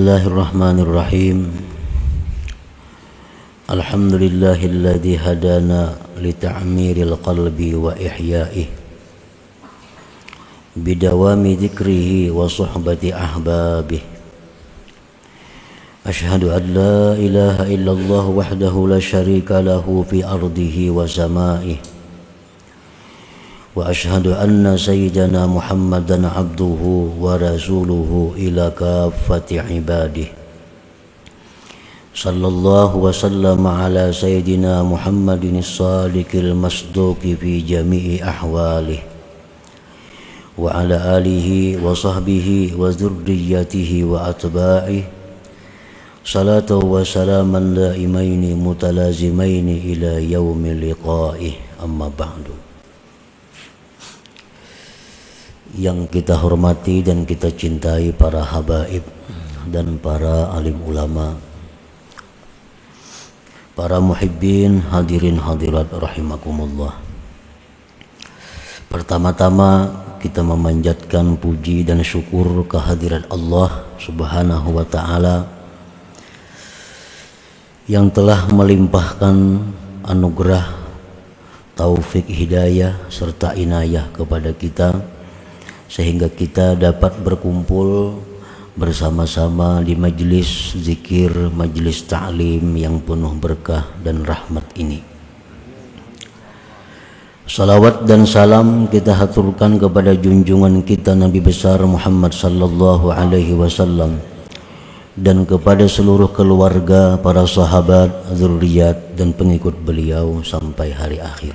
Bismillahirrahmanirrahim. Alhamdulillahilladzi hadana lita'miril qalbi wa ihya'ih bidawami dzikrihi wa suhbati ahbabih. Ashhadu an la ilaha illallah wahdahu la syarika lahu fi ardihi wa samaihi. Wa ashhadu anna sayyidana Muhammadan abduhu wa rasuluhu ila kaffati ibadih. Sallallahu wa sallama ala sayyidina Muhammadin as-sadiqil masduqi fi jami'i ahwalih. Wa ala alihi wa sahbihi wa dzurriyyatihi wa atba'ih. Salatu wa salaman daimaini mutalazimaini ila yaumil liqa'ih. Amma ba'du. Yang kita hormati dan kita cintai para habaib dan para alim ulama, para muhibbin, hadirin hadirat rahimakumullah. Pertama-tama kita memanjatkan puji dan syukur kehadirat Allah Subhanahu wa ta'ala yang telah melimpahkan anugerah, taufik, hidayah serta inayah kepada kita sehingga kita dapat berkumpul bersama-sama di majlis zikir, majlis ta'lim yang penuh berkah dan rahmat ini. Salawat dan salam kita haturkan kepada junjungan kita Nabi besar Muhammad sallallahu alaihi wasallam dan kepada seluruh keluarga, para sahabat, zurriyat dan pengikut beliau sampai hari akhir.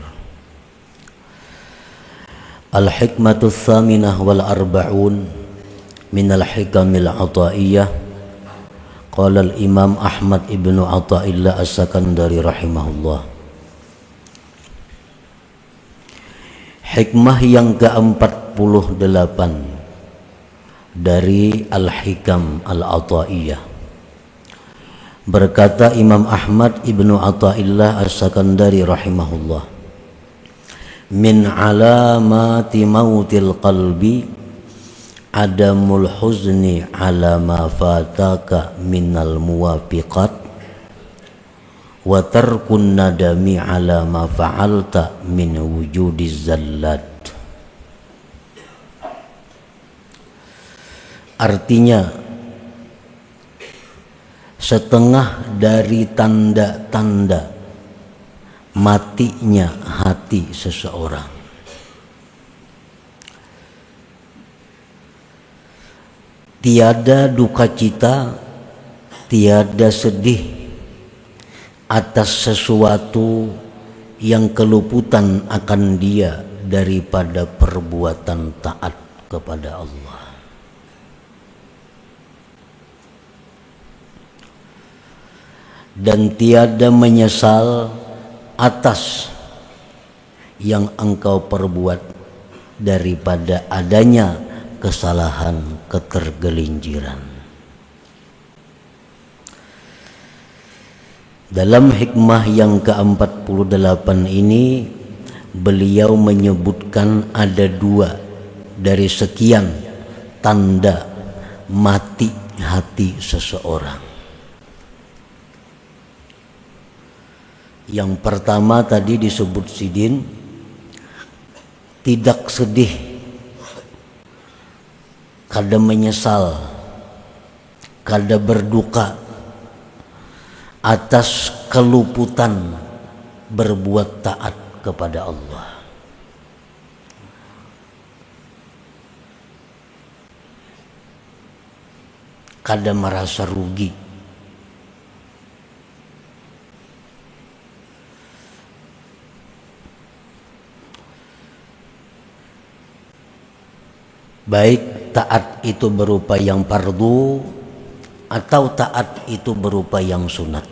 Al-hikmatu tsaminah wal arba'un minal hikamil ataiyah. Qala al-imam Ahmad ibnu Athaillah as-Sakandari rahimahullah. Hikmah yang ke-48 dari Al-Hikam Al-Ataiyah. Berkata Imam Ahmad ibnu Athaillah as-Sakandari rahimahullah, min alamati mautil qalbi adamul huzni ala ma fataka minal muwafiqat wa tarkun nadami ala ma fa'alta min wujudiz zallat. Artinya, setengah dari tanda-tanda matinya hati seseorang tiada duka cita, tiada sedih atas sesuatu yang keluputan akan dia daripada perbuatan taat kepada Allah. Dan tiada menyesal atas yang engkau perbuat daripada adanya kesalahan, ketergelinciran. Dalam hikmah yang ke-48 ini beliau menyebutkan ada 2 dari sekian tanda mati hati seseorang. Yang pertama tadi disebut sidin, tidak sedih, kada menyesal, kada berduka atas keluputan berbuat taat kepada Allah. Kada merasa rugi. Baik taat itu berupa yang fardu atau taat itu berupa yang sunat.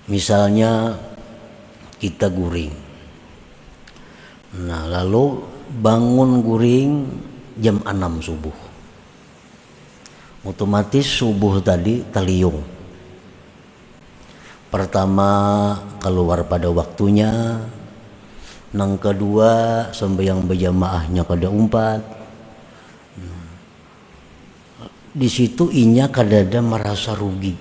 Misalnya kita guring. Nah, lalu bangun guring jam 6 subuh. Otomatis subuh tadi taliung. Pertama keluar pada waktunya, nang kedua sembahyang berjamaahnya kada umpat, di situ inya kadada merasa rugi,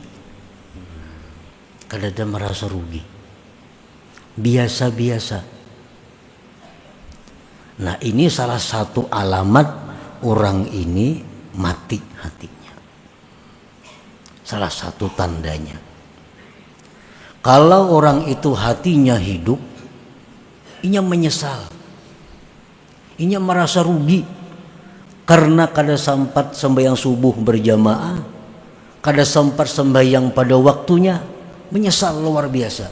biasa-biasa. Nah ini salah satu alamat orang ini mati hatinya, salah satu tandanya. Kalau orang itu hatinya hidup, inya menyesal, inya merasa rugi karena kada sempat sembahyang subuh berjamaah, kada sempat sembahyang pada waktunya, menyesal luar biasa.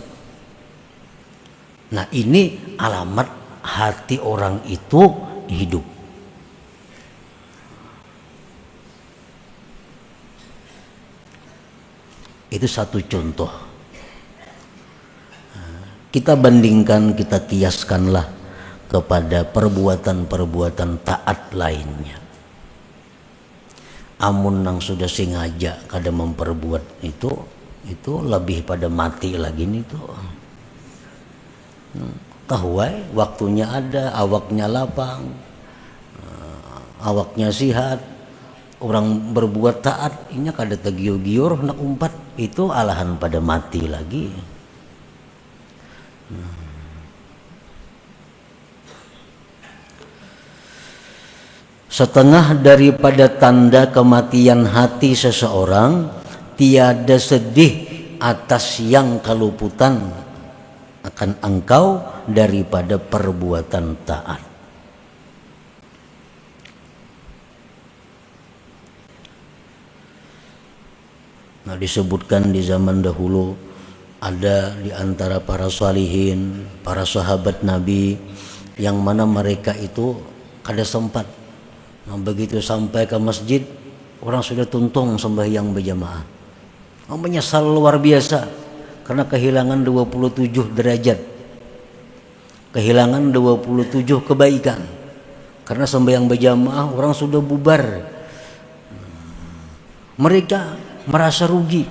Nah ini alamat hati orang itu hidup. Itu satu contoh. Kita bandingkan, kita kiaskanlah kepada perbuatan-perbuatan taat lainnya. Amun nang sudah sengaja kada memperbuat itu lebih pada mati lagi nih tuh. Tahuai waktunya ada, awaknya lapang, awaknya sihat, orang berbuat taat, inya kada tegiur-giur nak umpat, itu alahan pada mati lagi. Setengah daripada tanda kematian hati seseorang, tiada sedih atas yang keluputan akan engkau daripada perbuatan taat. Nah disebutkan di zaman dahulu ada di antara para salihin, para sahabat Nabi yang mana mereka itu kada sempat. Nah, begitu sampai ke masjid, orang sudah tuntung sembahyang berjamaah. Menyesal luar biasa karena kehilangan 27 derajat. Kehilangan 27 kebaikan. Karena sembahyang berjamaah orang sudah bubar. Mereka merasa rugi.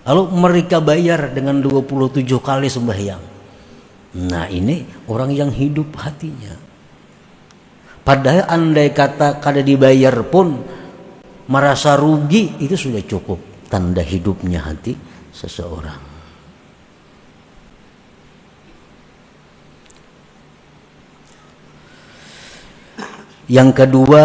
Lalu mereka bayar dengan 27 kali sembahyang. Nah ini orang yang hidup hatinya. Padahal andai kata kada dibayar pun merasa rugi, itu sudah cukup tanda hidupnya hati seseorang. Yang kedua,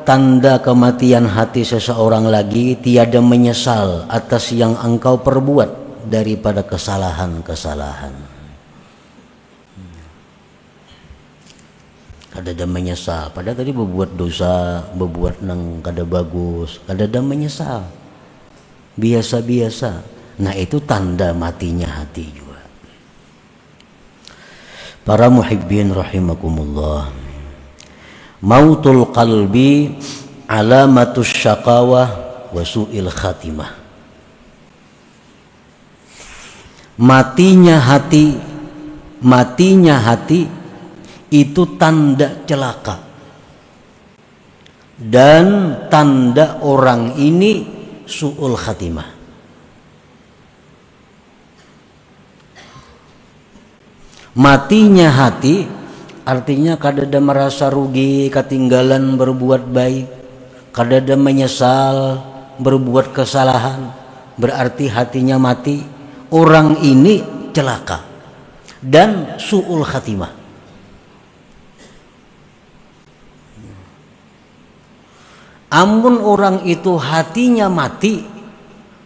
tanda kematian hati seseorang lagi, tiada menyesal atas yang engkau perbuat daripada kesalahan-kesalahan. Kada ada menyesal, padahal tadi berbuat dosa, berbuat nang kada bagus, kada ada menyesal, biasa-biasa. Nah itu tanda matinya hati juga. Para muhibbin rahimakumullah, mautul qalbi alamatus syaqawah wa su'il khatimah. Matinya hati itu tanda celaka dan tanda orang ini su'ul khatimah. Matinya hati artinya kadada merasa rugi ketinggalan berbuat baik, kadada menyesal berbuat kesalahan, berarti hatinya mati. Orang ini celaka dan su'ul khatimah. Amun orang itu hatinya mati,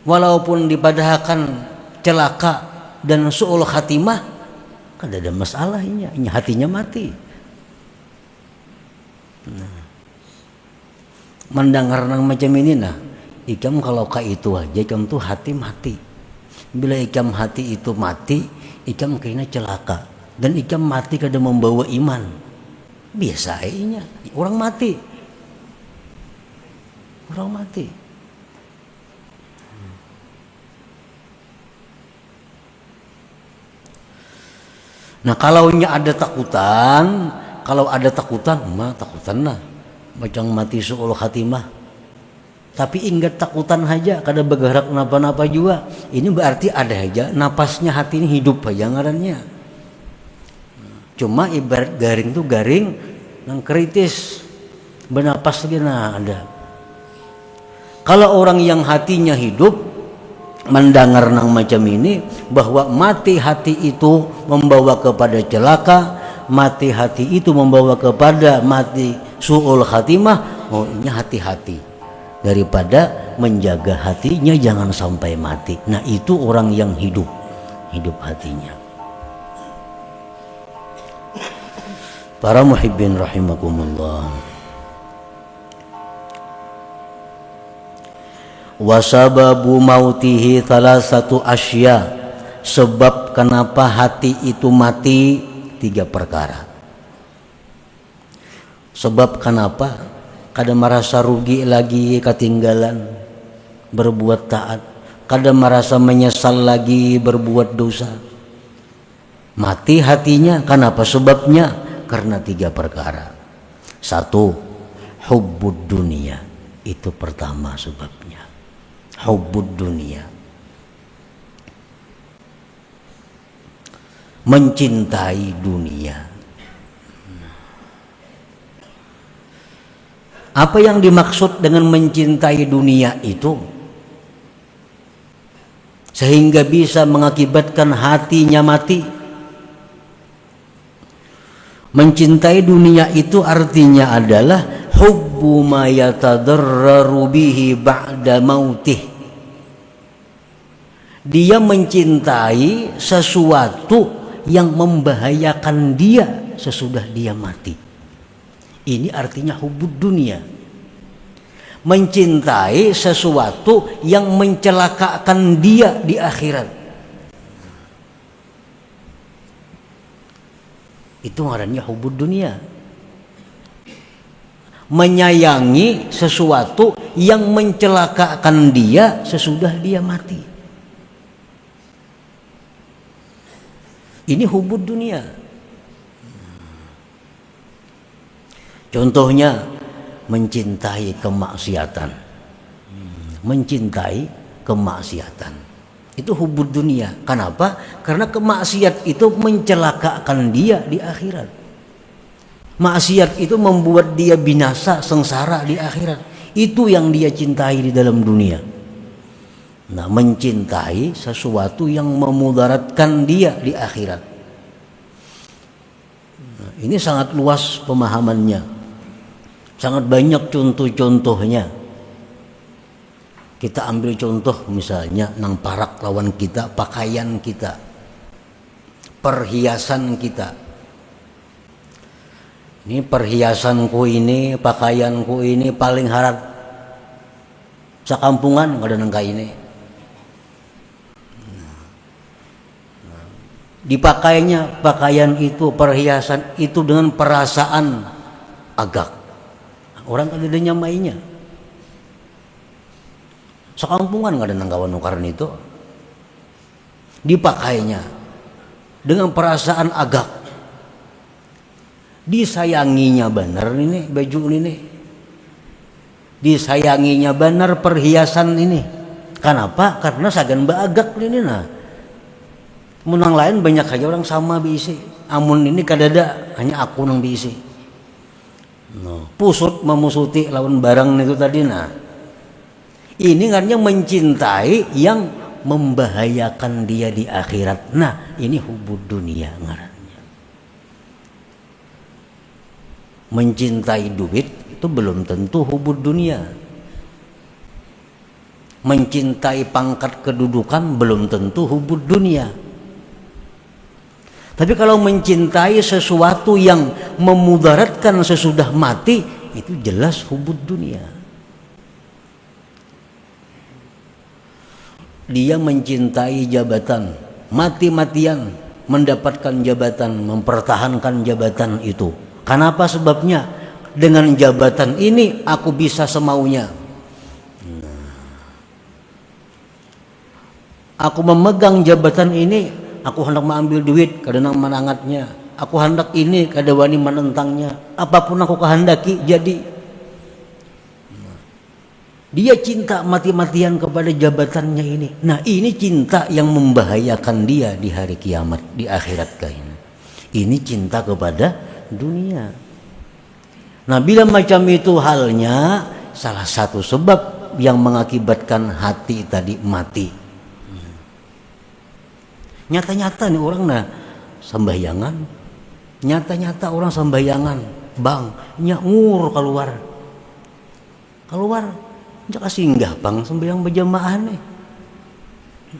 walaupun dipadahkan celaka dan su'ul khatimah, kan ada masalahnya, hatinya mati. Nah, mendengar nang macam ini, nah, ikam kalau ka itu aja, ikam tuh hati mati. Bila ikam hati itu mati, ikam kena celaka, dan ikam mati kada membawa iman. Biasa aja, orang mati. Orang mati. Nah kalaunya ada takutan, mah takutan lah, macam mati su'ul khatimah. Tapi ingat takutan aja, kada bergerak napa-napa juga. Ini berarti ada aja napasnya hati ini hidup aja ngarannya. Cuma ibarat garing tuh garing yang kritis, bernapas lagi nah ada. Kalau orang yang hatinya hidup mendengar nang macam ini, bahwa mati hati itu membawa kepada celaka, mati hati itu membawa kepada mati su'ul khatimah, oh ini hati-hati daripada menjaga hatinya jangan sampai mati. Nah itu orang yang hidup hatinya. Para muhibbin rahimakumullah, wasababu mautihi thalathatu asya, sebab kenapa hati itu mati 3 perkara. Sebab kenapa kada merasa rugi lagi ketinggalan berbuat taat, kada merasa menyesal lagi berbuat dosa. Mati hatinya kenapa? Sebabnya karena 3 perkara. 1, hubbud dunia, itu pertama sebabnya. Hubbud dunia, mencintai dunia. Apa yang dimaksud dengan mencintai dunia itu? Sehingga bisa mengakibatkan hatinya mati. Mencintai dunia itu artinya adalah hubbu ma yatadarraru bihi ba'da mautih. Dia mencintai sesuatu yang membahayakan dia sesudah dia mati. Ini artinya hubbud dunia. Mencintai sesuatu yang mencelakakan dia di akhirat. Itu ngarannya hubbud dunia. Menyayangi sesuatu yang mencelakakan dia sesudah dia mati. Ini hubbud dunia. Contohnya mencintai kemaksiatan. Mencintai kemaksiatan. Itu hubbud dunia. Kenapa? Karena kemaksiat itu mencelakakan dia di akhirat. Maksiat itu membuat dia binasa, sengsara di akhirat. Itu yang dia cintai di dalam dunia. Nah, mencintai sesuatu yang memudaratkan dia di akhirat. Nah, ini sangat luas pemahamannya. Sangat banyak contoh-contohnya. Kita ambil contoh misalnya nang parak lawan kita, pakaian kita, perhiasan kita. Ini perhiasanku ini, pakaianku ini paling harap sakampungan nggak ada nangka ini. Dipakainya pakaian itu, perhiasan itu dengan perasaan agak. Orang kan ada nyamainya. Sekampungan nggak ada nangkawan nukaran itu. Dipakainya dengan perasaan agak. Disayanginya benar ini baju ini. Disayanginya benar perhiasan ini. Kenapa? Karena sagan baagak ini nah. Menang lain banyak aja orang sama biisi. Amun ini kadada hanya aku nang biisi. No. Pusut memusuti lawan barang itu tadi nah. Ini artinya mencintai yang membahayakan dia di akhirat. Nah, ini hubbud dunia ngarannya. Mencintai duit itu belum tentu hubbud dunia. Mencintai pangkat kedudukan belum tentu hubbud dunia. Tapi kalau mencintai sesuatu yang memudaratkan sesudah mati, itu jelas hubbud dunia. Dia mencintai jabatan, mati-matian mendapatkan jabatan, mempertahankan jabatan itu. Kenapa sebabnya? Dengan jabatan ini aku bisa semaunya. Aku memegang jabatan ini, aku hendak mengambil duit, kadang menangatnya. Aku hendak ini, kada wani menentangnya. Apapun aku kehendaki jadi. Dia cinta mati-matian kepada jabatannya ini. Nah, ini cinta yang membahayakan dia di hari kiamat, di akhirat kain. Ini cinta kepada dunia. Nah, bila macam itu halnya, salah satu sebab sebab yang mengakibatkan hati tadi mati. Nyata-nyata nih orang sembahyangan, nyata-nyata orang sembahyangan, bang, ngur keluar, jangan singgah bang sembahyang berjamaah nih.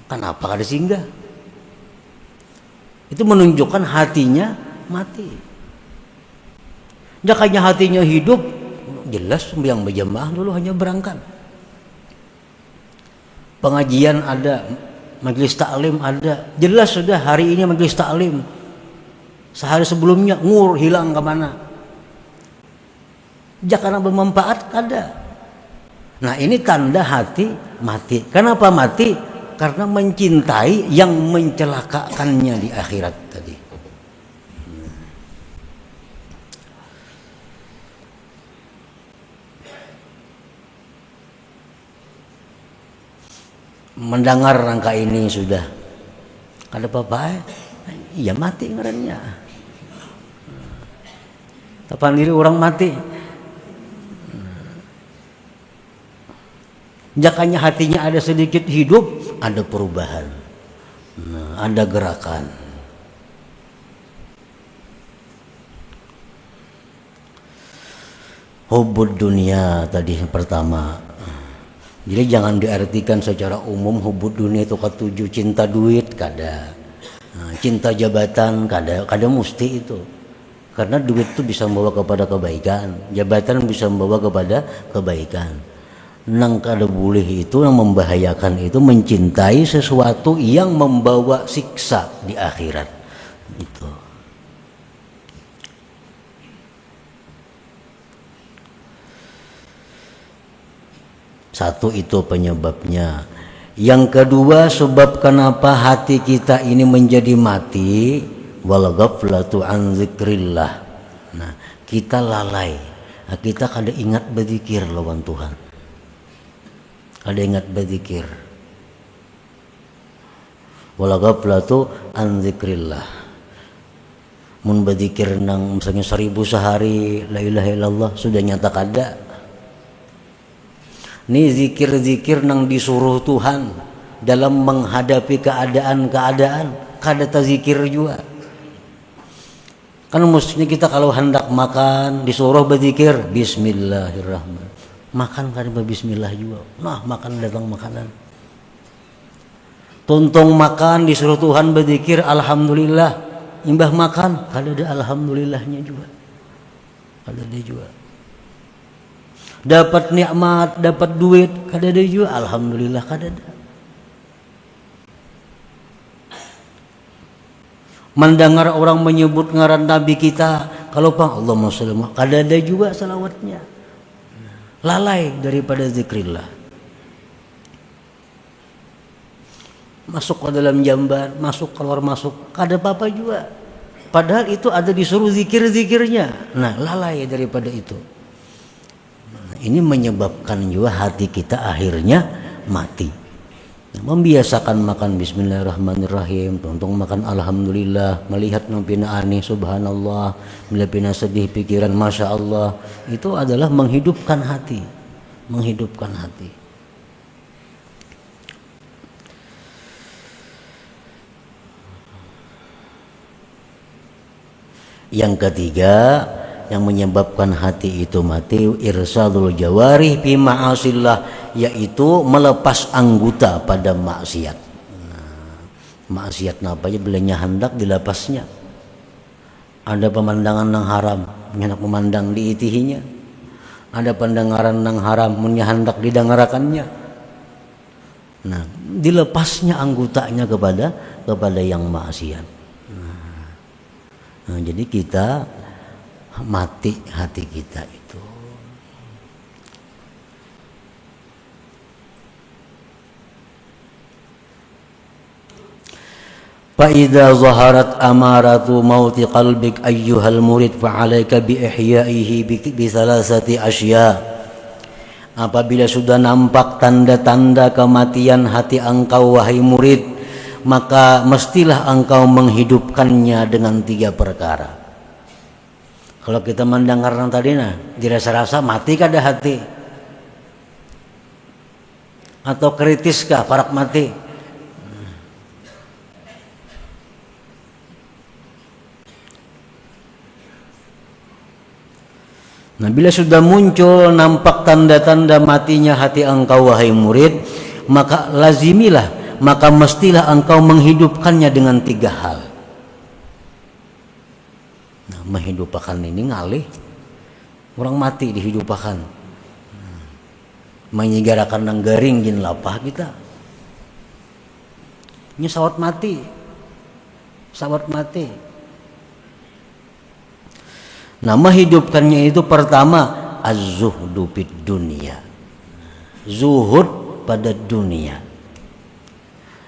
Kenapa kada singgah? Itu menunjukkan hatinya mati. Jakanya hatinya hidup, jelas sembahyang berjamaah dulu hanya berangkat. Pengajian ada, majelis taklim ada, jelas sudah hari ini majelis taklim. Sehari sebelumnya ngur hilang kemana? Jakana bermanfaat ada. Nah ini tanda hati mati. Kenapa mati? Karena mencintai yang mencelakakannya di akhirat tadi. Mendengar rangka ini sudah kada apa-apa, iya mati ngarannya. Kapan diri orang mati? Jakanya hatinya ada sedikit hidup, ada perubahan, ada gerakan. Hubbud dunia tadi yang pertama. Jadi jangan diartikan secara umum hubbud dunia itu ketujuh cinta duit, kada. Cinta jabatan, kada mesti itu. Karena duit itu bisa membawa kepada kebaikan, jabatan bisa membawa kepada kebaikan. Nang kada boleh itu, yang membahayakan itu mencintai sesuatu yang membawa siksa di akhirat. Itu. Satu itu penyebabnya. Yang kedua sebab kenapa hati kita ini menjadi mati, wal ghaflatu an dzikrillah. Nah, kita lalai. Nah, kita kada ingat berzikir lawan Tuhan. Kada ingat berzikir. Wal ghaflatu an dzikrillah. Mun berzikir nang misalnya 1000 sehari, la ilaha illallah sudah nyata kada. Ini zikir-zikir nang disuruh Tuhan dalam menghadapi keadaan-keadaan, kada tazikir juga. Kan mestinya kita kalau hendak makan disuruh berzikir bismillahirrahmanirrahim. Makan kada bismillah juga. Nah, makan datang makanan. Tuntung makan disuruh Tuhan berzikir alhamdulillah. Imbah makan kada ada alhamdulillahnya juga. Kada ada juga. Dapat nikmat, dapat duit, kada ada juga alhamdulillah, kada ada. Mendengar orang menyebut ngaran Nabi kita, kalau pang Allahumma sholli, kada ada juga salawatnya. Lalai daripada zikrillah. Masuk ke dalam jamban, masuk keluar masuk, kada apa-apa juga. Padahal itu ada disuruh zikir-zikirnya. Nah, lalai daripada itu. Ini menyebabkan juga hati kita akhirnya mati. Membiasakan makan bismillahirrahmanirrahim, tuntung makan alhamdulillah, melihat nampina aneh subhanallah, melihat pina sedih pikiran masya Allah, itu adalah menghidupkan hati, menghidupkan hati. Yang ketiga yang menyebabkan hati itu mati, irsadul jawarih fi ma'asillah, yaitu melepas anggota pada maksiat. Nah, maksiat napa aja belanya hendak dilepasnya. Ada pemandangan nang haram, hendak memandang diitihinya. Ada pendengaran nang haram, hendak didengarakannya. Nah, dilepasnya anggotanya kepada yang maksiat. Nah, jadi kita mati hati kita itu. Fa idza zaharat amaratu mauti qalbik ayyuhal murid fa 'alaika bi ihyaihi bi salasati asya. Apabila sudah nampak tanda-tanda kematian hati engkau wahai murid, maka mestilah engkau menghidupkannya dengan 3 perkara. Kalau kita mendengar yang tadi dirasa-rasa mati kada hati. atau kritis kah parak mati? Nah, bila sudah muncul nampak tanda-tanda matinya hati engkau wahai murid, maka lazimilah, maka mestilah engkau menghidupkannya dengan 3 hal. Nah, menghidupkan ini ngalih, orang mati dihidupkan. Menyigarakan nang garing jin lapah kita. Ini sawat mati. Sawat mati. Nah, menghidupkannya itu pertama az-zuhdu fid dunya. Zuhud pada dunia.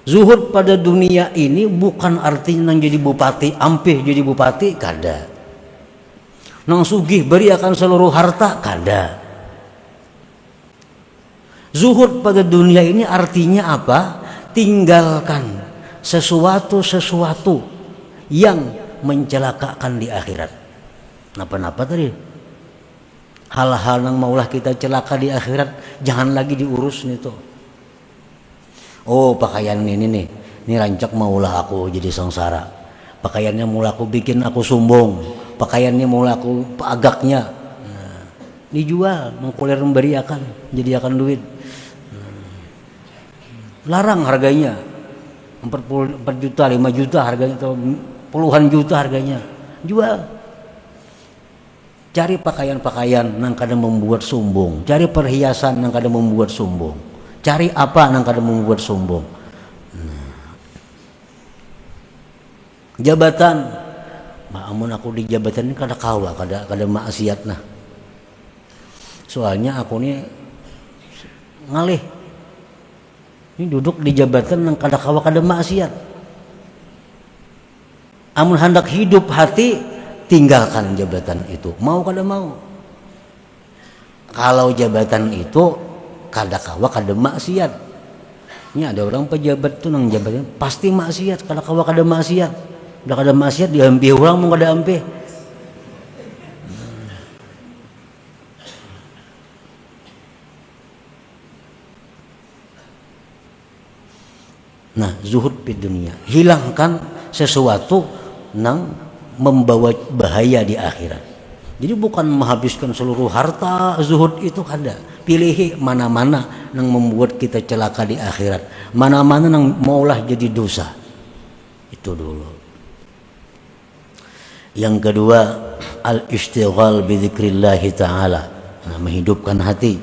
Zuhud pada dunia ini bukan artinya nang jadi bupati, ampih jadi bupati, kada. Nang sugih beri akan seluruh harta, kada. Zuhud pada dunia ini artinya apa? Tinggalkan sesuatu yang mencelakakan di akhirat. Napa-napa tadi? Hal-hal yang maulah kita celaka di akhirat, jangan lagi diurus nih tuh. Oh, pakaian ini nih, ini rancak maulah aku jadi sengsara. Pakaiannya maulah aku bikin aku sombong. Pakaiannya maulah aku agaknya. Nah, dijual, mengkulir memberi akan, jadi akan duit. Larang harganya 4 juta, 5 juta harganya, atau puluhan juta harganya. Jual. Cari pakaian-pakaian yang kadang membuat sombong. Cari perhiasan yang kadang membuat sombong. Cari apa yang kadang membuat sombong. Jabatan. Amun aku di jabatan ini kada kawa, kada maksiat nah. Soalnya aku ini ngalih. Ini duduk di jabatan yang kada kawa kada maksiat. Amun hendak hidup hati, tinggalkan jabatan itu. Mau kada mau. Kalau jabatan itu kada kawa kada maksiat. Ini ada orang pejabat tuh nang jabatan pasti maksiat, kada kawa kada maksiat. Udah kada maksiat diambil orang mau kada ampe. Nah, zuhud di dunia, hilangkan sesuatu yang membawa bahaya di akhirat. Jadi bukan menghabiskan seluruh harta, zuhud itu kada. Pilih mana-mana yang membuat kita celaka di akhirat, mana-mana yang maulah jadi dosa. Itu dulu. Yang kedua, al-istighal bi dzikrillah taala. Nah, menghidupkan hati.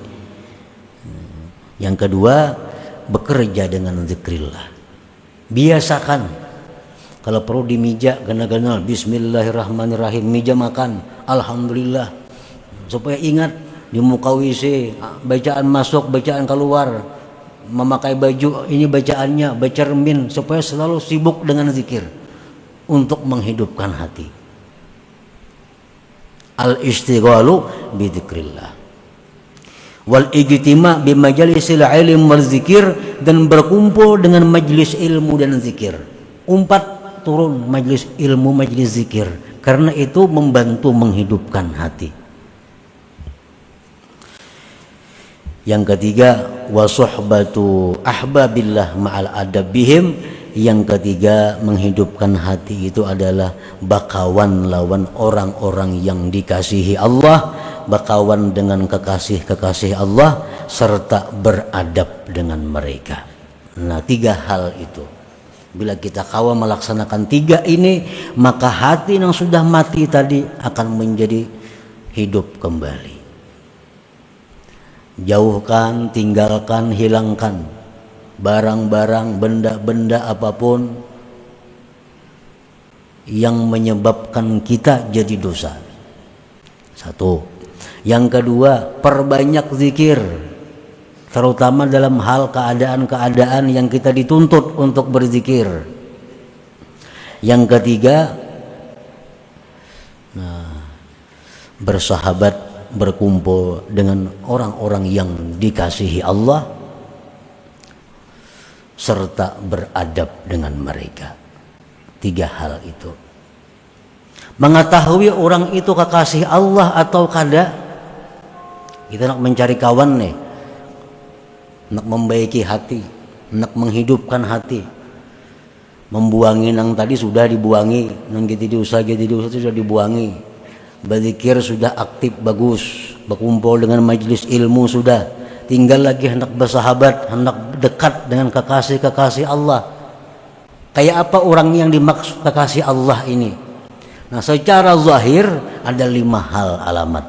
Yang kedua, bekerja dengan zikrillah. Biasakan kalau perlu di meja ganal-ganal bismillahirrahmanirrahim, meja makan alhamdulillah, supaya ingat di muka WC bacaan masuk bacaan keluar, memakai baju ini bacaannya, baca cermin, supaya selalu sibuk dengan zikir untuk menghidupkan hati. Al-istighalu bi dzikrillah wal ijtima' bi majalisil ilm wal zikir, dan berkumpul dengan majlis ilmu dan zikir. 4 turun majlis ilmu, majlis zikir, karena itu membantu menghidupkan hati. Yang ketiga, wa suhbatu ahbabillah ma'al adabihim. Yang ketiga, menghidupkan hati itu adalah bakawan lawan orang-orang yang dikasihi Allah, bakawan dengan kekasih-kekasih Allah, serta beradab dengan mereka. Nah, 3 hal itu. Bila kita kawa melaksanakan 3 ini, maka hati yang sudah mati tadi akan menjadi hidup kembali. Jauhkan, tinggalkan, hilangkan barang-barang, benda-benda apapun yang menyebabkan kita jadi dosa. 1. Yang kedua, perbanyak zikir, terutama dalam hal keadaan-keadaan yang kita dituntut untuk berzikir. Yang ketiga, bersahabat, berkumpul dengan orang-orang yang dikasihi Allah, serta beradab dengan mereka. 3 hal itu. Mengetahui orang itu kekasih Allah atau kada. Kita nak mencari kawan nih, nak membaiki hati, nak menghidupkan hati. Membuangi nang tadi sudah dibuangi, nang gitu diusah sudah dibuangi. Berzikir sudah aktif bagus, berkumpul dengan majelis ilmu sudah. Tinggal lagi hendak bersahabat, hendak dekat dengan kekasih-kekasih Allah. Kayak apa orang yang dimaksud kekasih Allah ini? Nah, secara zahir ada 5 hal alamat.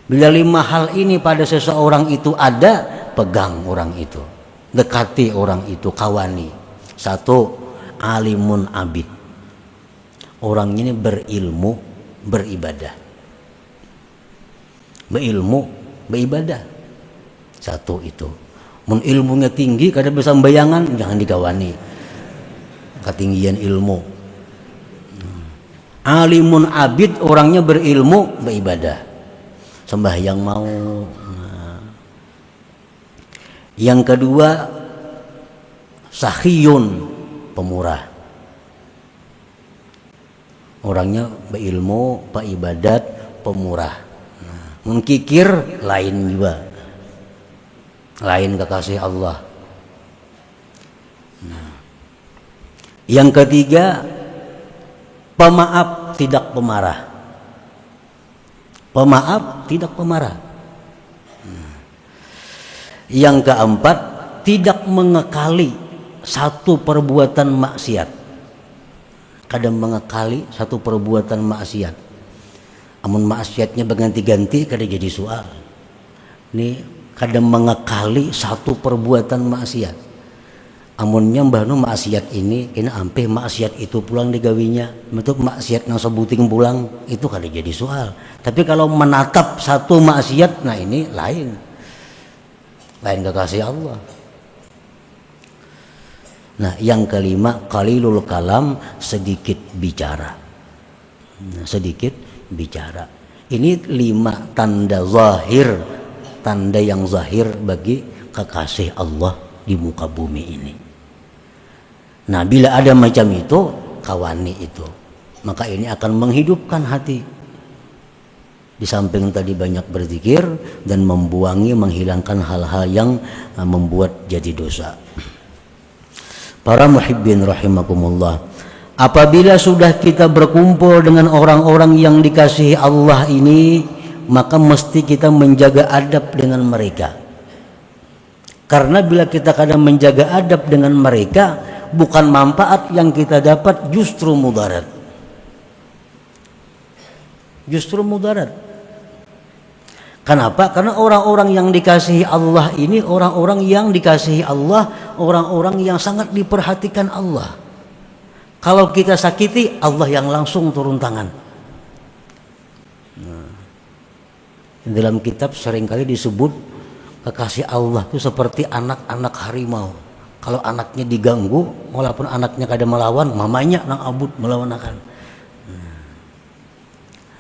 Bila 5 hal ini pada seseorang itu ada, pegang orang itu, dekati orang itu, kawani. 1, alimun abid. Orang ini berilmu, beribadah. Berilmu, beribadah. 1 itu. Mun ilmunya tinggi, kada bisa bayangan, jangan dikawani. Ketinggian ilmu. Alimun abid, orangnya berilmu, beribadah. Sembahyang mau. Yang kedua, sakhiyun, pemurah. Orangnya berilmu, beribadat, pemurah. Mengkikir lain juga. Lain kekasih Allah. Yang ketiga, pemaaf, tidak pemarah. Pemaaf, tidak pemarah. Yang keempat, tidak mengekali satu perbuatan maksiat. Kadang mengekali satu perbuatan maksiat. Amun maksiatnya berganti-ganti, kadang jadi soal. Ini kadang mengekali satu perbuatan maksiat. Amunnya mbahnu maksiat ini, kena ampe maksiat itu pulang digawinya, bentuk maksiat yang sebuting pulang, itu kada jadi soal. Tapi kalau menatap satu maksiat, nah ini lain kekasih Allah. Nah, yang kelima, qalilul kalam, sedikit bicara. Sedikit bicara. Ini 5 tanda zahir, tanda yang zahir bagi kekasih Allah di muka bumi ini. Nah, bila ada macam itu, kawani itu, maka ini akan menghidupkan hati. Di samping tadi banyak berzikir dan membuangi, menghilangkan hal-hal yang membuat jadi dosa. Para muhibbin rahimakumullah, apabila sudah kita berkumpul dengan orang-orang yang dikasihi Allah ini, maka mesti kita menjaga adab dengan mereka. Karena bila kita kadang menjaga adab dengan mereka, bukan manfaat yang kita dapat, justru mudarat. Justru mudarat. Kenapa? Karena orang-orang yang dikasihi Allah ini, orang-orang yang dikasihi Allah, orang-orang yang sangat diperhatikan Allah. Kalau kita sakiti, Allah yang langsung turun tangan. Dalam kitab seringkali disebut kekasih Allah itu seperti anak-anak harimau. Kalau anaknya diganggu, walaupun anaknya kada melawan, mamanya nang abut melawan akan.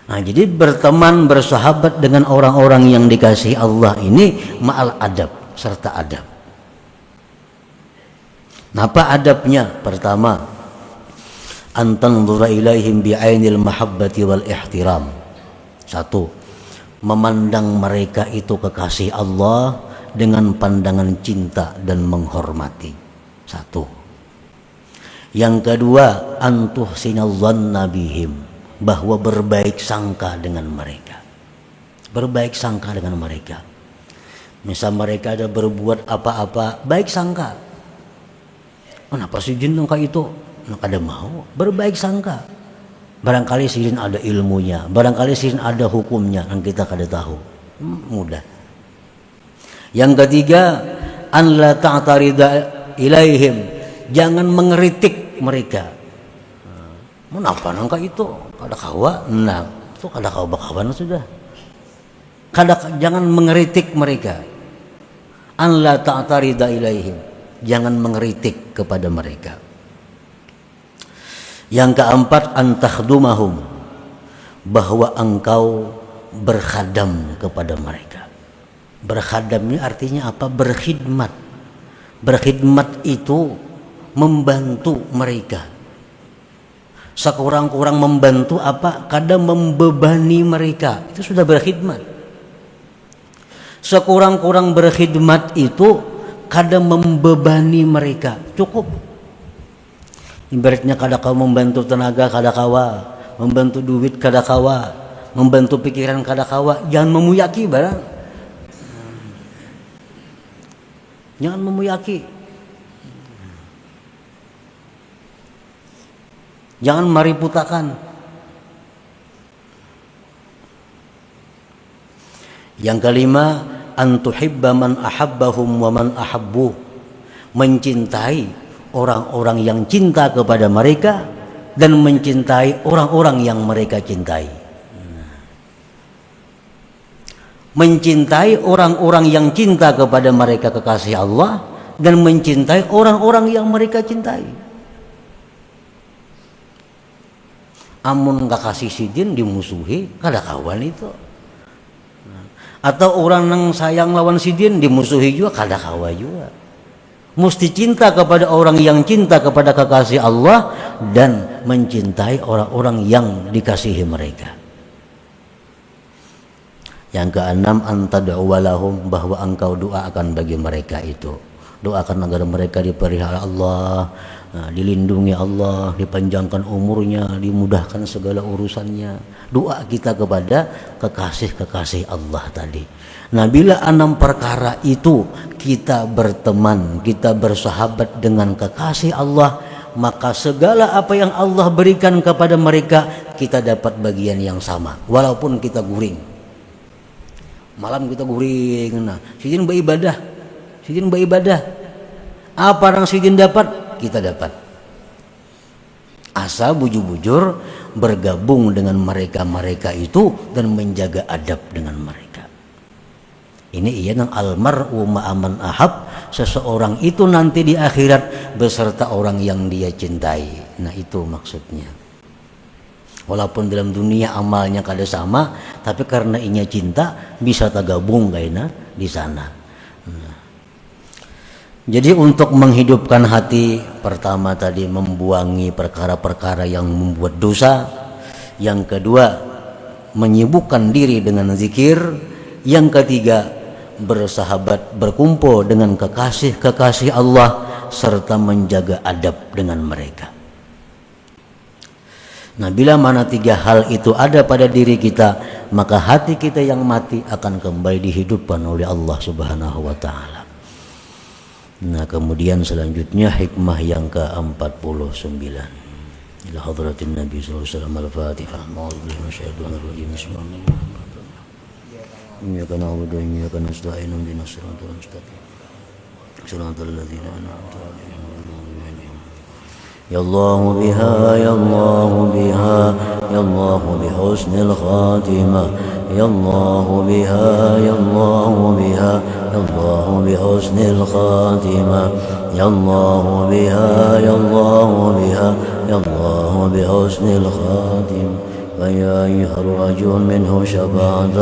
Nah, jadi berteman, bersahabat dengan orang-orang yang dikasihi Allah ini ma'al adab, serta adab. Nah, apa adabnya? Pertama, antanzura ilaihim bi'ainil mahabbati wal ihtiram. 1, memandang mereka itu kekasih Allah dengan pandangan cinta dan menghormati. 1. Yang kedua, antuhsinal dhanna bihim, bahwa berbaik sangka dengan mereka. Berbaik sangka dengan mereka. Misal mereka ada berbuat apa-apa, baik sangka. Kenapa si jin kayak itu? Kada mau, berbaik sangka. Barangkali si jin ada ilmunya, barangkali si jin ada hukumnya yang kita kada tahu. Mudah. Yang ketiga, an la ta'tarida ilaihim, jangan mengeritik mereka. Kenapa nangka itu? Kada kawa, nah itu kada kawa bakawan sudah. Jangan mengeritik mereka. An la ta'tarida ilaihim, jangan mengeritik kepada mereka. Yang keempat, antakhdumahum, bahwa engkau berkhadam kepada mereka. Berkhadam ini artinya apa? Berkhidmat. Berkhidmat itu membantu mereka. Sekurang-kurang membantu apa? Kadang membebani mereka. Itu sudah berkhidmat. Sekurang-kurang berkhidmat itu kada membebani mereka, cukup. Ibaratnya kada kau membantu tenaga, kada kawa, membantu duit kada kawa, membantu pikiran kada kawa, jangan memuyaki barang. Jangan memuyaki. Jangan mariputakan. Yang kelima, antuhibba man ahabbahum wa man ahabbu. Mencintai orang-orang yang cinta kepada mereka dan mencintai orang-orang yang mereka cintai. Mencintai orang-orang yang cinta kepada mereka kekasih Allah dan mencintai orang-orang yang mereka cintai. Amun gak kasih sidin dimusuhi, kada kawan itu. Atau orang yang sayang lawan sidin dimusuhi juga, kada kawan juga. Mesti cinta kepada orang yang cinta kepada kekasih Allah dan mencintai orang-orang yang dikasihi mereka. Yang keenam, antad'u walahum, bahwa engkau doakan bagi mereka itu. Doakan agar mereka dipelihara Allah, dilindungi Allah, dipanjangkan umurnya, dimudahkan segala urusannya. Doa kita kepada kekasih-kekasih Allah tadi. Nah, bila 6 perkara itu kita berteman, kita bersahabat dengan kekasih Allah, maka segala apa yang Allah berikan kepada mereka kita dapat bagian yang sama, walaupun kita guring. Malam kita guring, nah, sidin beribadah, sidin beribadah. Apa yang sidin dapat, kita dapat. Asal bujur-bujur bergabung dengan mereka-mereka itu dan menjaga adab dengan mereka. Ini ia yang almar'u ma'aman ahab, seseorang itu nanti di akhirat beserta orang yang dia cintai. Nah, itu maksudnya. Walaupun dalam dunia amalnya kada sama, tapi karena inya cinta bisa tergabung kayaknya di sana. Jadi untuk menghidupkan hati, pertama tadi membuangi perkara-perkara yang membuat dosa. Yang kedua, menyibukkan diri dengan zikir. Yang ketiga, bersahabat, berkumpul dengan kekasih-kekasih Allah serta menjaga adab dengan mereka. Nah, bila mana 3 hal itu ada pada diri kita, maka hati kita yang mati akan kembali dihidupkan oleh Allah Subhanahu wa taala. Nah, kemudian selanjutnya hikmah yang ke-49. Ila hadratin Nabi sallallahu alaihi wasallam al-Fatihah. A'udzubillahi minasyaitonir rajim. Bismillahirrahmanirrahim. Iyyaka na'budu wa iyyaka nasta'in. Ihdinas siratal mustaqim. Siratal ladzina an'amta 'alaihim. Ya Allah biha, ya Allah biha, ya Allah bihusnil khatimah. Ya Allah biha, ya Allah biha, ya Allah bihusnil khatimah. Ya Allah biha, ya Allah biha, ya Allah bihusnil khatimah. فيا أيها الرجل منه شفاعة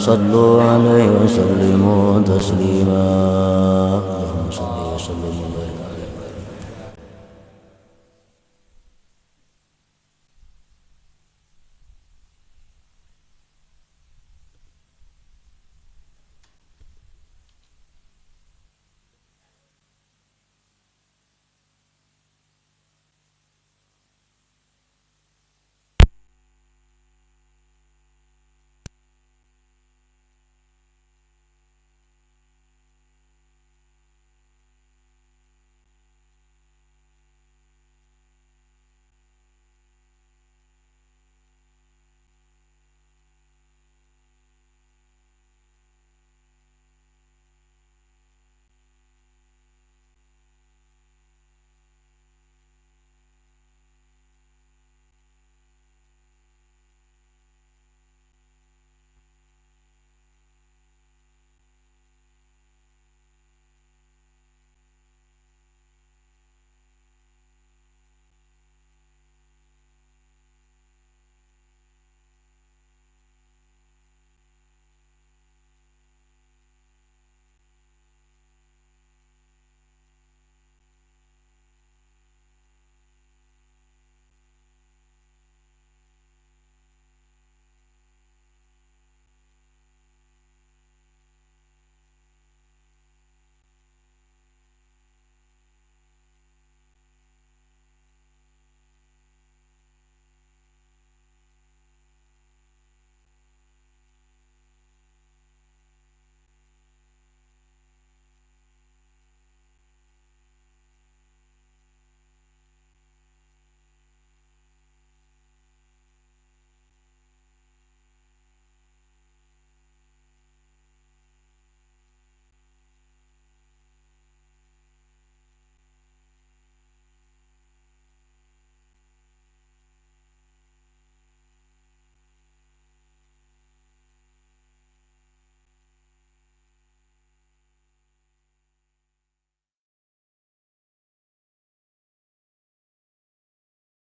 صلوا عليه وسلموا تسليما اللهم صل وسلم وبارك